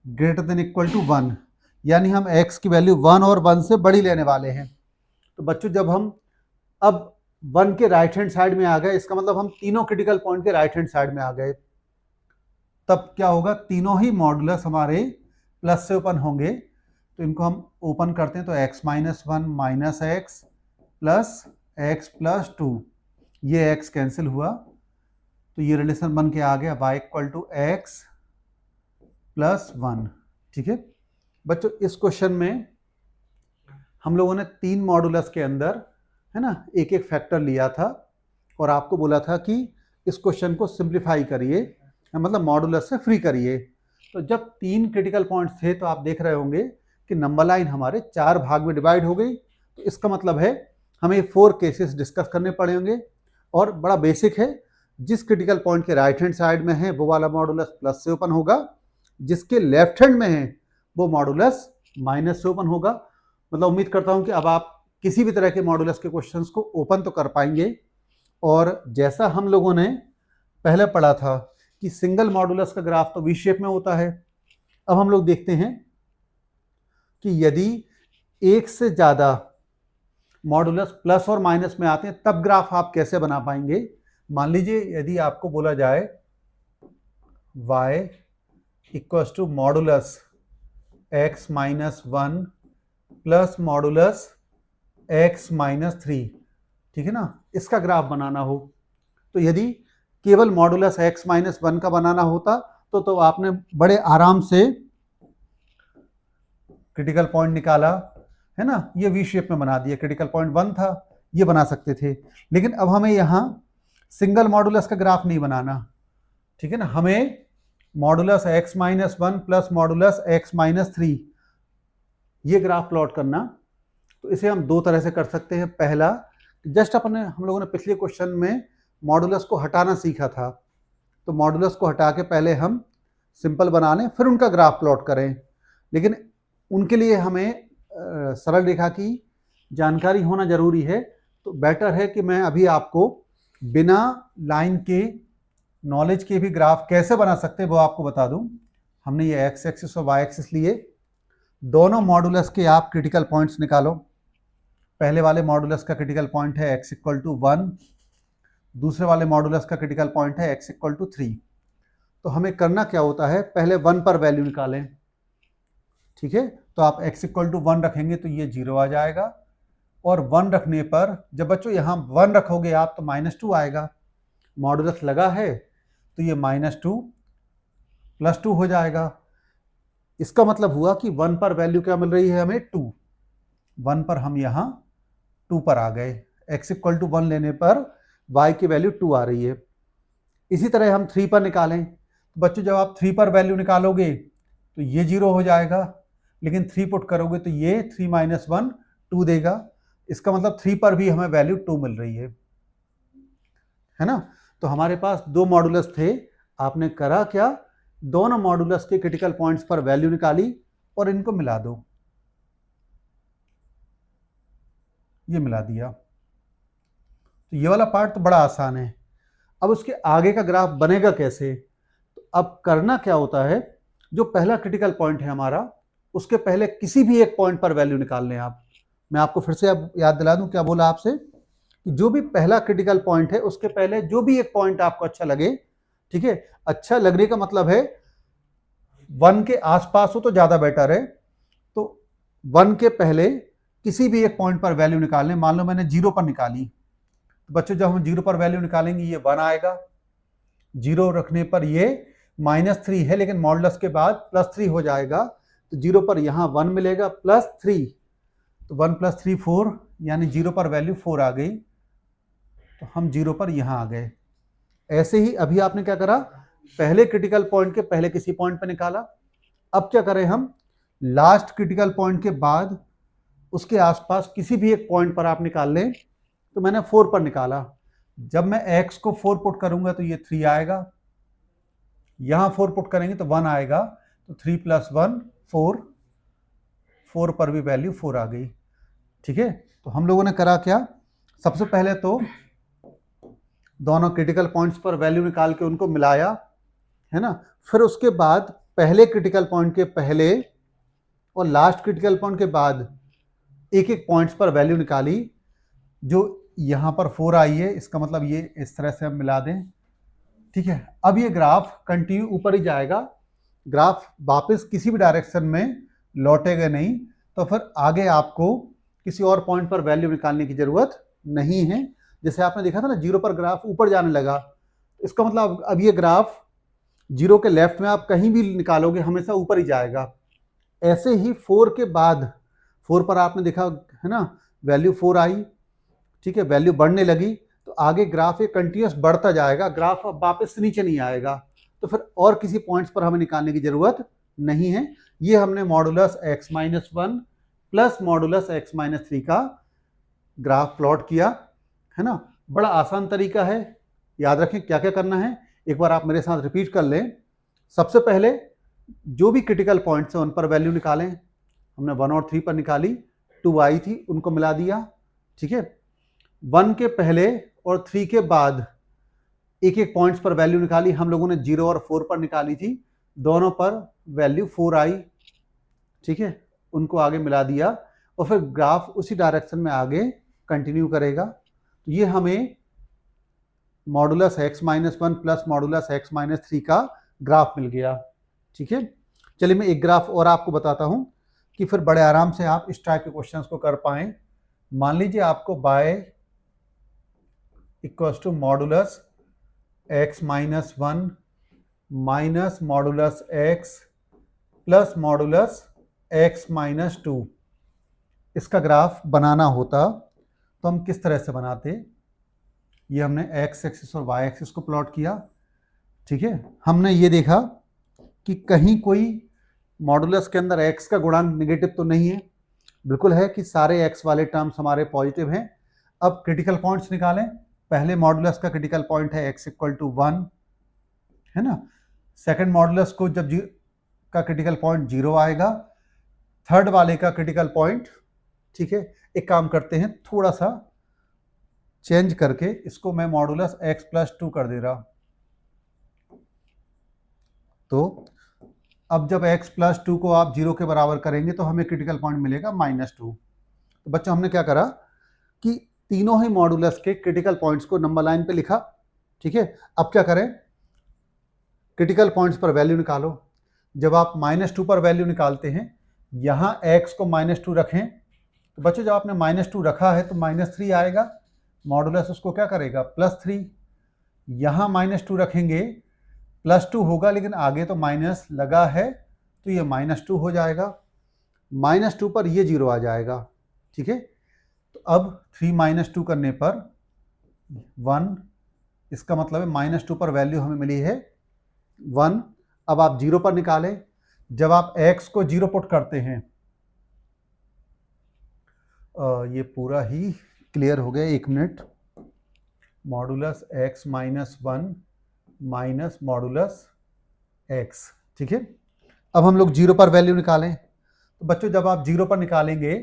greater than equal to 1, यानी हम x की वैल्यू 1 और 1 से बड़ी लेने वाले हैं। तो बच्चों जब हम अब 1 के राइट हैंड साइड में आ गए, इसका मतलब हम तीनों क्रिटिकल पॉइंट के राइट हैंड साइड में आ गए, तब क्या होगा, तीनों ही मॉडुलस हमारे प्लस से ओपन होंगे। तो इनको हम ओपन करते हैं, तो x minus 1 minus x plus x plus 2, ये x कैंसिल हुआ, तो ये रिलेशन बन के आ गया y equal to x plus 1। ठीक है बच्चों, इस क्वेश्चन में हम लोगों ने 3 मॉडुलस के अंदर है ना एक एक फैक्टर लिया था, और आपको बोला था कि इस क्वेश्चन को सिंप्लीफाई करिए, मतलब मॉडुलस से फ्री करिए। तो जब 3 क्रिटिकल पॉइंट्स थे, तो आप देख रहे होंगे कि नंबर लाइन हमारे 4 भाग में डिवाइड हो गई। तो इसका मतलब है हमें 4 केसेस डिस्कस करने पड़ेंगे, और बड़ा बेसिक है, जिस क्रिटिकल पॉइंट के राइट हैंड साइड में है वो वाला मॉडुलस प्लस से ओपन होगा, जिसके लेफ्ट हैंड में है वो मॉडुलस माइनस से ओपन होगा। मतलब उम्मीद करता हूं कि अब आप किसी भी तरह के मॉडुलस के क्वेश्चंस को ओपन तो कर पाएंगे। और जैसा हम लोगों ने पहले पढ़ा था कि सिंगल मॉडुलस का ग्राफ तो वी शेप में होता है, अब हम लोग देखते हैं कि यदि एक से ज्यादा मॉडुलस प्लस और माइनस में आते हैं, तब ग्राफ आप कैसे बना पाएंगे। मान लीजिए यदि आपको बोला जाए y equals to modulus x minus 1 plus modulus x minus 3, ठीक है ना, इसका ग्राफ बनाना हो, तो यदि केवल मॉडुलस x माइनस 1 का बनाना होता तो आपने बड़े आराम से क्रिटिकल पॉइंट निकाला है ना, ये वी शेप में बना दिया, क्रिटिकल पॉइंट 1 था, ये बना सकते थे। लेकिन अब हमें यहाँ सिंगल मॉडुलस का ग्राफ नहीं बनाना, ठीक है ना, हमें modulus x minus 1 plus modulus x minus 3 ये ग्राफ प्लॉट करना। तो इसे हम दो तरह से कर सकते हैं। पहला, जस्ट अपने हम लोगों ने पिछले क्वेश्चन में मॉडुलस को हटाना सीखा था, तो मॉडुलस को हटा के पहले हम सिंपल बना लें, फिर उनका ग्राफ प्लॉट करें। लेकिन उनके लिए हमें सरल रेखा की जानकारी होना जरूरी है, तो बेटर है कि मैं अभी आपको बिना लाइन के नॉलेज के भी ग्राफ कैसे बना सकते हैं वो आपको बता दूं। हमने ये एक्स एक्सिस और वाई एक्सिस लिए, दोनों मॉडुलस के आप क्रिटिकल पॉइंट्स निकालो। पहले वाले मॉडुलस का क्रिटिकल पॉइंट है x इक्वल टू 1, दूसरे वाले मॉडुलस का क्रिटिकल पॉइंट है x इक्वल टू 3। तो हमें करना क्या होता है, पहले 1 पर वैल्यू निकालें, ठीक है। तो आप x इक्वल टू 1 रखेंगे तो ये 0 आ जाएगा, और 1 रखने पर जब बच्चों यहाँ 1 रखोगे आप तो -2 आएगा, मॉडुलस लगा है तो ये -2 प्लस 2 हो जाएगा। इसका मतलब हुआ कि 1 पर वैल्यू क्या मिल रही है हमें, 2। 1 पर हम यहाँ 2 पर आ गए, x इक्वल टू 1 लेने पर y की वैल्यू 2 आ रही है। इसी तरह हम 3 पर निकालें, तो बच्चों जब आप 3 पर वैल्यू निकालोगे तो ये 0 हो जाएगा, लेकिन 3 पुट करोगे तो ये 3 माइनस 1 2 देगा। इसका मतलब 3 पर भी हमें वैल्यू 2 मिल रही है ना। तो हमारे पास दो मॉडुलस थे, आपने करा क्या, दोनों मॉडुलस के क्रिटिकल पॉइंट्स पर वैल्यू निकाली और इनको मिला दो, ये मिला दिया। तो ये वाला पार्ट तो बड़ा आसान है। अब उसके आगे का ग्राफ बनेगा कैसे, तो अब करना क्या होता है, जो पहला क्रिटिकल पॉइंट है हमारा, उसके पहले किसी भी एक पॉइंट पर वैल्यू निकाल लें आप। मैं आपको फिर से अब याद दिला दूं, क्या बोला आपसे कि जो भी पहला क्रिटिकल पॉइंट है उसके पहले जो भी एक पॉइंट आपको अच्छा लगे, ठीक है, अच्छा लगने का मतलब है 1 के आसपास हो तो ज्यादा बेटर है। तो 1 के पहले किसी भी एक पॉइंट पर वैल्यू निकालने, मान लो मैंने 0 पर निकाली, तो बच्चों जब हम 0 पर वैल्यू निकालेंगे ये 1 आएगा, 0 रखने पर ये -3 है लेकिन मॉडुलस के बाद +3 हो जाएगा, तो 0 पर यहाँ 1 मिलेगा +3, तो 1 + 3 4, यानी 0 पर वैल्यू 4 आ गई, तो हम 0 पर यहाँ आ गए। ऐसे ही अभी आपने क्या करा, पहले क्रिटिकल पॉइंट के पहले किसी पॉइंट पर निकाला। अब क्या करें हम, लास्ट क्रिटिकल पॉइंट के बाद उसके आसपास किसी भी एक पॉइंट पर आप निकाल लें। तो मैंने 4 पर निकाला, जब मैं x को 4 पुट करूंगा तो ये 3 आएगा, यहां 4 पुट करेंगे तो 1 आएगा, तो 3 + 1 4, 4 पर भी वैल्यू 4 आ गई। ठीक है, तो हम लोगों ने करा क्या, सबसे पहले तो दोनों क्रिटिकल पॉइंट्स पर वैल्यू निकाल के उनको मिलाया, है ना। फिर उसके बाद पहले क्रिटिकल पॉइंट के पहले और लास्ट क्रिटिकल पॉइंट के बाद एक एक पॉइंट्स पर वैल्यू निकाली। जो यहाँ पर 4 आई है, इसका मतलब ये इस तरह से हम मिला दें। ठीक है, अब ये ग्राफ कंटिन्यू ऊपर ही जाएगा, ग्राफ वापस किसी भी डायरेक्शन में लौटेगा नहीं, तो फिर आगे आपको किसी और पॉइंट पर वैल्यू निकालने की जरूरत नहीं है। जैसे आपने देखा था ना, 0 पर ग्राफ ऊपर जाने लगा, इसका मतलब अब ये ग्राफ 0 के लेफ्ट में आप कहीं भी निकालोगे हमेशा ऊपर ही जाएगा। ऐसे ही 4 के बाद, 4 पर आपने देखा है ना, वैल्यू 4 आई, ठीक है, वैल्यू बढ़ने लगी, तो आगे ग्राफ एक कंटिन्यूस बढ़ता जाएगा, ग्राफ अब वापस नीचे नहीं आएगा, तो फिर और किसी पॉइंट्स पर हमें निकालने की जरूरत नहीं है। ये हमने modulus x-1 plus modulus x-3 का ग्राफ प्लॉट किया, है ना। बड़ा आसान तरीका है, याद रखें क्या क्या करना है, एक बार आप मेरे साथ रिपीट कर लें। सबसे पहले जो भी क्रिटिकल पॉइंट्स हैं उन पर वैल्यू निकालें। हमने 1 और 3 पर निकाली, 2 आई थी, उनको मिला दिया। ठीक है, 1 के पहले और 3 के बाद एक एक पॉइंट्स पर वैल्यू निकाली। हम लोगों ने 0 और 4 पर निकाली थी, दोनों पर वैल्यू 4 आई। ठीक है, उनको आगे मिला दिया और फिर ग्राफ उसी डायरेक्शन में आगे कंटिन्यू करेगा। तो ये हमें modulus x-1 plus modulus x-3 का ग्राफ मिल गया। ठीक है, चलिए मैं एक ग्राफ और आपको बताता हूं कि फिर बड़े आराम से आप इस टाइप के क्वेश्चंस को कर पाएं। मान लीजिए आपको y equals to modulus x-1 minus modulus x plus modulus x-2 इसका ग्राफ बनाना होता तो हम किस तरह से बनाते। ये हमने x एक्सिस और y एक्सिस को प्लॉट किया। ठीक है, हमने ये देखा कि कहीं कोई मॉडुलस के अंदर x का गुणांक नेगेटिव तो नहीं है, बिल्कुल है कि सारे x वाले टर्म्स हमारे पॉजिटिव हैं। अब क्रिटिकल पॉइंट्स निकालें। पहले मॉडुलस का क्रिटिकल पॉइंट है x = 1, है ना। सेकंड मॉडुलस को जब का क्रिटिकल पॉइंट 0 आएगा, थर्ड वाले का क्रिटिकल पॉइंट, ठीक है, एक काम करते हैं, थोड़ा सा चेंज करके इसको मैं मॉडुलस x+2 कर दे रहा। तो अब जब x+2 को आप 0 के बराबर करेंगे तो हमें क्रिटिकल पॉइंट मिलेगा -2। तो बच्चों हमने क्या करा कि तीनों ही मॉडुलस के क्रिटिकल पॉइंट्स को नंबर लाइन पे लिखा। ठीक है, अब क्या करें, क्रिटिकल पॉइंट्स पर वैल्यू निकालो। जब आप -2 पर वैल्यू निकालते हैं, यहाँ x को -2 रखें, तो बच्चों जब आपने -2 रखा है तो -3 आएगा, मॉडुलस उसको क्या करेगा +3। यहाँ -2 रखेंगे, +2 होगा, लेकिन आगे तो माइनस लगा है तो ये -2 हो जाएगा, -2 पर ये 0 आ जाएगा। ठीक है, तो अब 3 - 2 करने पर 1, इसका मतलब है -2 पर वैल्यू हमें मिली है 1। अब आप 0 पर निकालें। जब आप x को 0 पुट करते हैं, ये पूरा ही क्लियर हो गया, 1 minute. Modulus x-1 minus modulus x। ठीक है, अब हम लोग 0 पर वैल्यू निकालें। तो बच्चों जब आप 0 पर निकालेंगे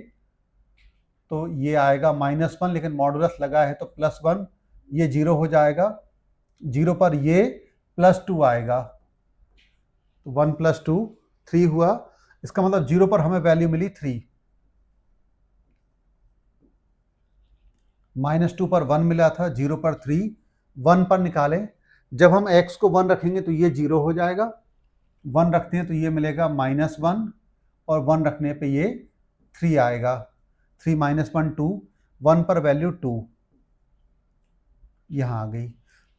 तो ये आएगा -1, लेकिन मॉडुलस लगा है तो +1, ये 0 हो जाएगा। 0 पर ये +2 आएगा। तो 1 + 2 3 हुआ। इसका मतलब 0 पर हमें वैल्यू मिली 3, -2 पर 1 मिला था, 0 पर 3, 1 पर निकालें। जब हम x को 1 रखेंगे तो ये 0 हो जाएगा, 1 रखते हैं तो ये मिलेगा -1, और 1 रखने पे ये 3 आएगा। 3 - 1 2, 1 पर वैल्यू 2 यहाँ आ गई।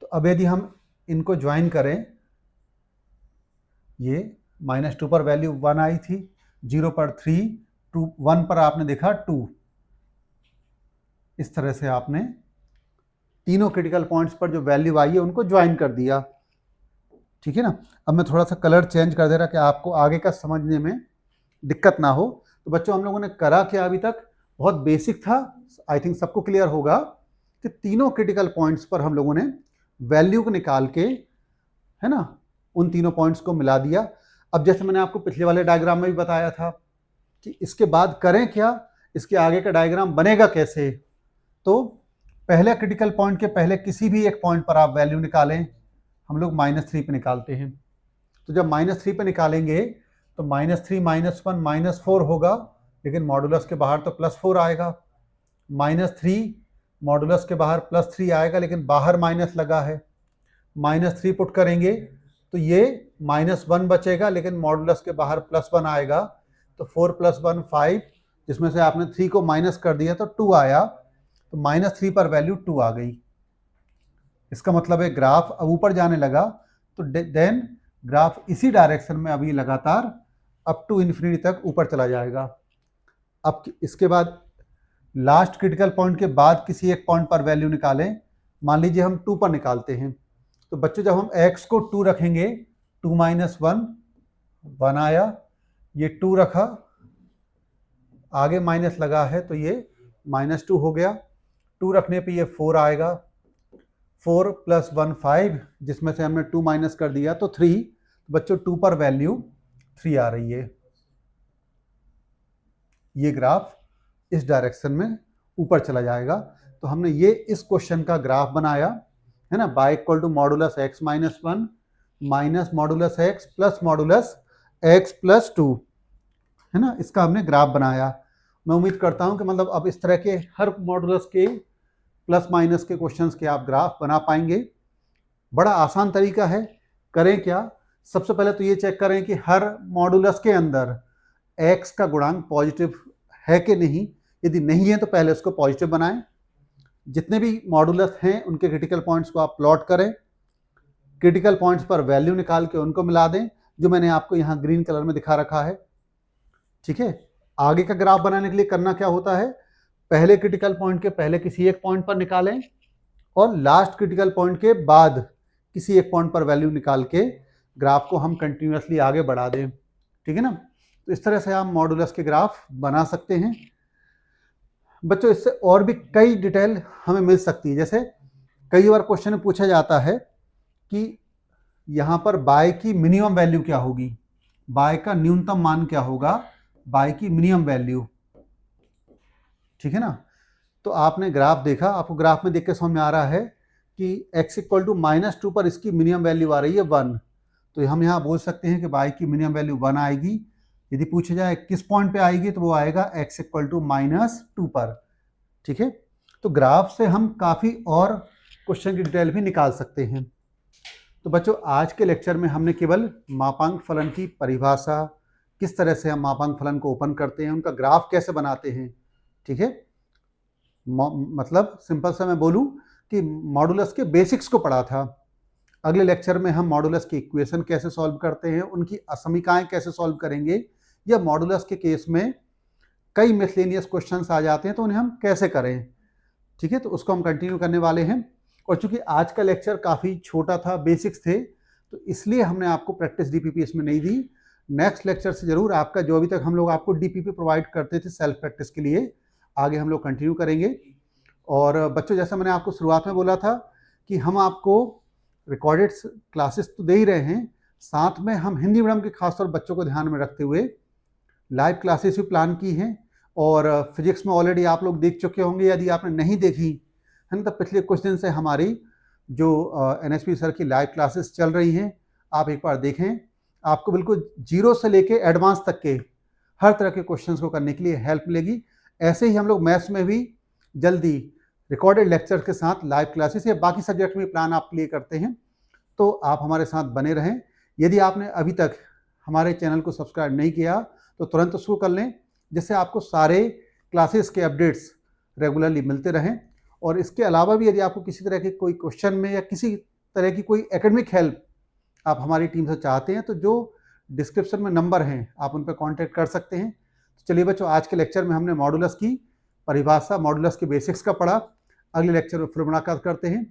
तो अब यदि हम इनको ज्वाइन करें, ये -2 पर वैल्यू 1 आई थी, 0 पर 3, 2 1 पर आपने देखा 2। इस तरह से आपने तीनों क्रिटिकल पॉइंट्स पर जो वैल्यू आई है उनको ज्वाइन कर दिया। ठीक है ना। अब मैं थोड़ा सा कलर चेंज कर दे रहा कि आपको आगे का समझने में दिक्कत ना हो। तो बच्चों हम लोगों ने करा क्या अभी तक, बहुत बेसिक था, आई थिंक सबको क्लियर होगा कि तीनों क्रिटिकल पॉइंट्स पर हम लोगों ने वैल्यू को निकाल के, है ना, उन तीनों पॉइंट्स को मिला दिया। अब जैसे मैंने आपको पिछले वाले डायग्राम में भी बताया था कि इसके बाद करें क्या, इसके आगे का डायग्राम बनेगा कैसे। तो पहले क्रिटिकल पॉइंट के पहले किसी भी एक पॉइंट पर आप वैल्यू निकालें। हम लोग -3 पे निकालते हैं। तो जब -3 पे निकालेंगे तो -3 - 1 -4 होगा, लेकिन मॉडुलस के बाहर तो +4 आएगा। -3 मॉडुलस के बाहर +3 आएगा, लेकिन बाहर माइनस लगा है। -3 पुट करेंगे तो ये -1 बचेगा, लेकिन मॉडुलस के बाहर +1 आएगा। तो 4 + 1 5, जिसमें से आपने 3 को माइनस कर दिया तो 2 आया। तो -3 पर वैल्यू 2 आ गई। इसका मतलब है ग्राफ अब ऊपर जाने लगा। तो देन ग्राफ इसी डायरेक्शन में अभी लगातार अप टू इन्फिनिटी तक ऊपर चला जाएगा। अब इसके बाद लास्ट क्रिटिकल पॉइंट के बाद किसी एक पॉइंट पर वैल्यू निकालें। मान लीजिए हम 2 पर निकालते हैं। तो बच्चों जब हम x को 2 रखेंगे, 2 - 1 1 आया, ये 2 रखा, आगे माइनस लगा है तो ये -2 हो गया। 2 रखने पे ये 4 आएगा, 4 + 1 5, जिसमें से हमने 2 माइनस कर दिया तो 3। बच्चों 2 पर वैल्यू 3 आ रही है। ये ग्राफ इस डायरेक्शन में ऊपर चला जाएगा। तो हमने ये इस क्वेश्चन का ग्राफ बनाया है ना, y = modulus x - 1 minus modulus x plus modulus x + 2, है ना। इसका हमने ग्राफ बनाया। मैं उम्मीद करता हूं कि मतलब अब इस तरह के हर मॉडुलस के प्लस माइनस के क्वेश्चंस के आप ग्राफ बना पाएंगे। बड़ा आसान तरीका है। करें क्या, सबसे पहले तो ये चेक करें कि हर मॉडुलस के अंदर x का गुणांक पॉजिटिव है कि नहीं। यदि नहीं है तो पहले उसको पॉजिटिव बनाएं। जितने भी मॉडुलस हैं उनके क्रिटिकल पॉइंट्स को आप प्लॉट करें, क्रिटिकल पॉइंट्स पर वैल्यू निकाल के उनको मिला दें, जो मैंने आपको यहाँ ग्रीन कलर में दिखा रखा है। ठीक है। आगे का ग्राफ बनाने के लिए करना क्या होता है, पहले क्रिटिकल पॉइंट के पहले किसी एक पॉइंट पर निकालें और लास्ट क्रिटिकल पॉइंट के बाद किसी एक पॉइंट पर वैल्यू निकाल के ग्राफ को हम कंटिन्यूअसली आगे बढ़ा दें। ठीक है ना। तो इस तरह से आप मॉडुलस के ग्राफ बना सकते हैं। बच्चों इससे और भी कई डिटेल हमें मिल सकती है। जैसे कई बार क्वेश्चन में पूछा जाता है कि यहाँ पर बाय की मिनिमम वैल्यू क्या होगी, बाय का न्यूनतम मान क्या होगा, बाय की मिनिमम वैल्यू। ठीक है ना। तो आपने ग्राफ देखा, आपको ग्राफ में देख के समझ में आ रहा है कि x = -2 पर इसकी मिनिमम वैल्यू आ रही है 1। तो हम यहाँ बोल सकते हैं कि बाय की मिनिमम वैल्यू 1 आएगी। यदि पूछा जाए किस पॉइंट पे आएगी तो वो आएगा x = -2 पर। ठीक है। तो ग्राफ से हम काफ़ी और क्वेश्चन की डिटेल भी निकाल सकते हैं। तो बच्चों आज के लेक्चर में हमने केवल मापांक फलन की परिभाषा, किस तरह से हम मापांक फलन को ओपन करते हैं, उनका ग्राफ कैसे बनाते हैं। ठीक है। मतलब सिंपल सा मैं बोलूं कि मॉडुलस के बेसिक्स को पढ़ा था। अगले लेक्चर में हम मॉडुलस की इक्वेशन कैसे सॉल्व करते हैं, उनकी असमीकाएं कैसे सॉल्व करेंगे, या मॉडुलस के केस में कई मिसलेनियस क्वेश्चंस आ जाते हैं तो उन्हें हम कैसे करें। ठीक है। तो उसको हम कंटिन्यू करने वाले हैं। और चूंकि आज का लेक्चर काफ़ी छोटा था, बेसिक्स थे, तो इसलिए हमने आपको प्रैक्टिस डीपीपी इसमें नहीं दी। नेक्स्ट लेक्चर से जरूर आपका जो अभी तक हम लोग आपको डीपीपी प्रोवाइड करते थे सेल्फ प्रैक्टिस के लिए, आगे हम लोग कंटिन्यू करेंगे। और बच्चों जैसा मैंने आपको शुरुआत में बोला था कि हम आपको रिकॉर्डेड क्लासेस तो दे ही रहे हैं, साथ में हम हिंदी मीडियम के खासतौर बच्चों को ध्यान में रखते हुए लाइव क्लासेस भी प्लान की हैं। और फिजिक्स में ऑलरेडी आप लोग देख चुके होंगे, यदि आपने नहीं देखी है ना, तो पिछले कुछ दिन से हमारी जो NSP सर की लाइव क्लासेस चल रही हैं, आप एक बार देखें। आपको बिल्कुल जीरो से लेके एडवांस तक के हर तरह के क्वेश्चंस को करने के लिए हेल्प मिलेगी। ऐसे ही हम लोग मैथ्स में भी जल्दी रिकॉर्डेड लेक्चर के साथ लाइव क्लासेस या बाकी सब्जेक्ट में प्लान आपके लिए करते हैं, तो आप हमारे साथ बने रहें। यदि आपने अभी तक हमारे चैनल को सब्सक्राइब नहीं किया तो तुरंत उसको कर लें, जिससे आपको सारे क्लासेस के अपडेट्स रेगुलरली मिलते रहें। और इसके अलावा भी यदि आपको किसी तरह के कोई क्वेश्चन में या किसी तरह की कोई एकेडमिक हेल्प आप हमारी टीम से चाहते हैं, तो जो डिस्क्रिप्शन में नंबर हैं आप उन पर कॉन्टैक्ट कर सकते हैं। तो चलिए बच्चों, आज के लेक्चर में हमने मॉडुलस की परिभाषा, मॉडुलस के बेसिक्स का पढ़ा। अगले लेक्चर में फिर मुलाकात करते हैं।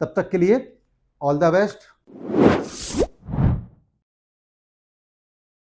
तब तक के लिए ऑल द बेस्ट।